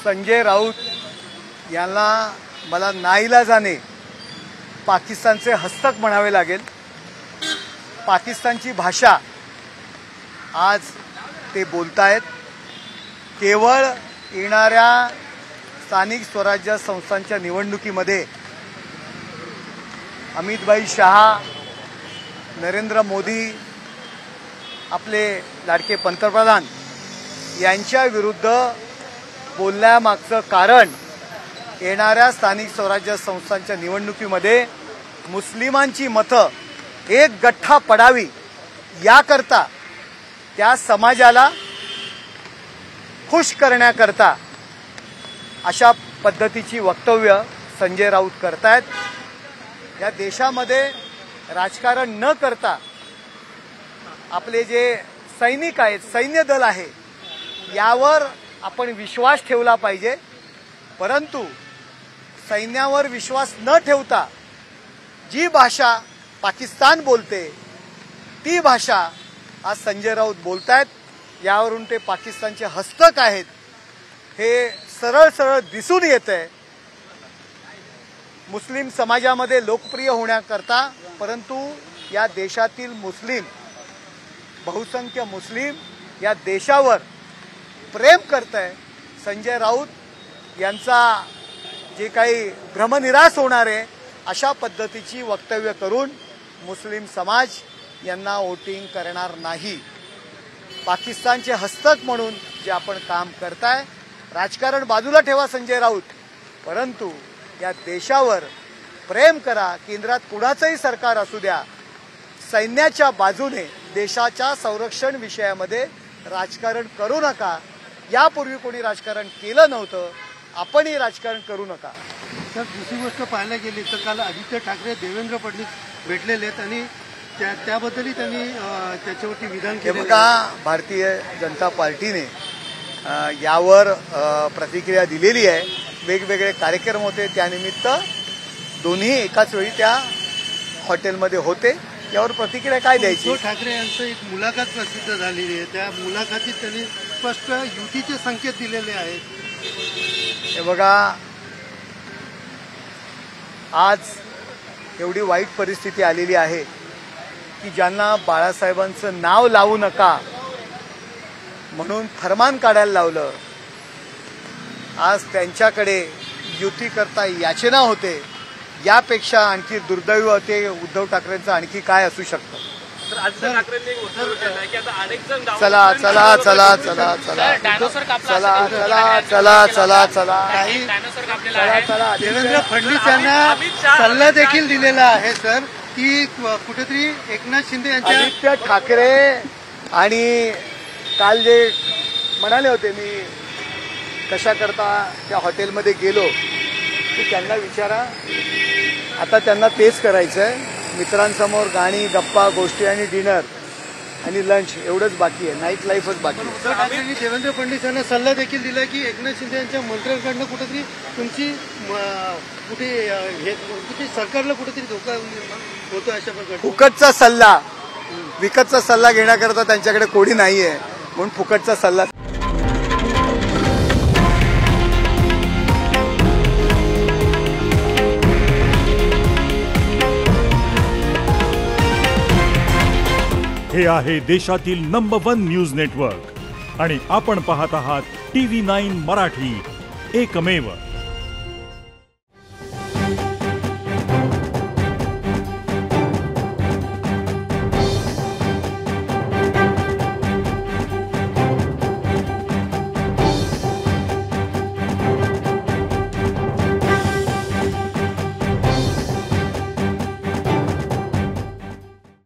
संजय राऊत यांना मला नाईलाजाने पाकिस्तानचे हस्तक म्हणावे लागेल। पाकिस्तानची भाषा आज ते बोलतायत। केवळ येणाऱ्या स्थानिक स्वराज्य संस्थांच्या निवडणुकीमध्ये अमितभाई शहा, नरेंद्र मोदी, आपले लाडके पंतप्रधान यांच्या विरुद्ध बोलण्यामागचं कारण येणाऱ्या स्थानिक स्वराज्य संस्थांच्या निवडणुकीमध्ये मुस्लिमांची मतं एक गठ्ठा पडावी याकरता, त्या समाजाला खुश करण्याकरता अशा पद्धतीची वक्तव्य संजय राऊत करतायत। या देशामध्ये राजकारण न करता आपले जे सैनिक आहेत, सैन्य दल आहे, यावर आपण विश्वास ठेवला पाहिजे। परंतु सैन्यावर विश्वास न ठेवता जी भाषा पाकिस्तान बोलते ती भाषा आज संजय राऊत बोलतायत। यावरून ते पाकिस्तानचे हस्तक आहेत हे सरळ सरळ दिसून येतंय। मुस्लिम समाजामध्ये लोकप्रिय होण्याकरता, परंतु या देशातील मुस्लिम, बहुसंख्य मुस्लिम या देशावर प्रेम करतंय। संजय राऊत यांचा जे काही भ्रमनिरास होणार आहे अशा पद्धतीची वक्तव्य करून मुस्लिम समाज यांना वोटिंग करणार नाही। पाकिस्तानचे हस्तक म्हणून जे आपण काम करताय, राजकारण बाजूला ठेवा संजय राऊत, परंतु या देशावर प्रेम करा। केंद्रात कुणाचंही सरकार असू द्या, सैन्याच्या बाजूने देशाच्या संरक्षण विषयामध्ये राजकारण करू नका। यापूर्वी कोणी राजकारण केलं नव्हतं, आपणही राजकारण करू नका। तर दुसरी गोष्ट पाहायला गेली तर काल आदित्य ठाकरे देवेंद्र फडणवीस भेटलेले आहेत आणि त्याबद्दलही त्यांनी त्याच्यावरती विधान केले। बघा, भारतीय जनता पार्टीने यावर प्रतिक्रिया दिलेली आहे। वेगवेगळे कार्यक्रम होते, त्यानिमित्त दोन्ही एकाच वेळी त्या हॉटेलमध्ये होते। यावर प्रतिक्रिया काय द्यायची? उद्धव ठाकरे यांचं एक मुलाखत प्रसिद्ध झालेली आहे, त्या मुलाखतीत त्यांनी स्पष्ट युतीचे संकेत दिलेले आहेत। हे बघा, आज एवढी वाईट परिस्थिती आलेली आहे की ज्यांना बाळासाहेबांचं नाव लावू नका म्हणून फरमान काढायला लावलं, आज त्यांच्याकडे युती करता याचना होते। यापेक्षा आणखी दुर्दैव ते उद्धव ठाकरेंचं आणखी काय असू शकतं? चला चला चला चला चला चला चला चला चला चला चला देवेंद्र फडणवीस यांना सल्ला देखील दिलेला आहे सर की कुठेतरी एकनाथ शिंदे यांच्या आदित्य ठाकरे आणि काल जे म्हणाले होते, मी कशा करता त्या हॉटेलमध्ये गेलो, की त्यांना विचारा। आता त्यांना तेच करायचंय। मित्रांसमोर गाणी, गप्पा गोष्टी आणि डिनर आणि लंच एवढंच बाकी आहे, नाईट लाईफच बाकी आहे। उद्धव ठाकरेंनी देवेंद्र फडणवीस यांना सल्ला देखील दिला की एकनाथ शिंदे यांच्या मंत्र्यांकडनं कुठेतरी तुमची कुठे सरकारला कुठेतरी धोका होतो अशा प्रकारे। फुकटचा सल्ला, विकतचा सल्ला घेण्याकरता त्यांच्याकडे कोणी नाहीये, म्हणून फुकटचा सल्ला। हे आहे देशातील नंबर 1 न्यूज नेटवर्क आणि आपण पाहत आहात TV9 मराठी, एकमेव।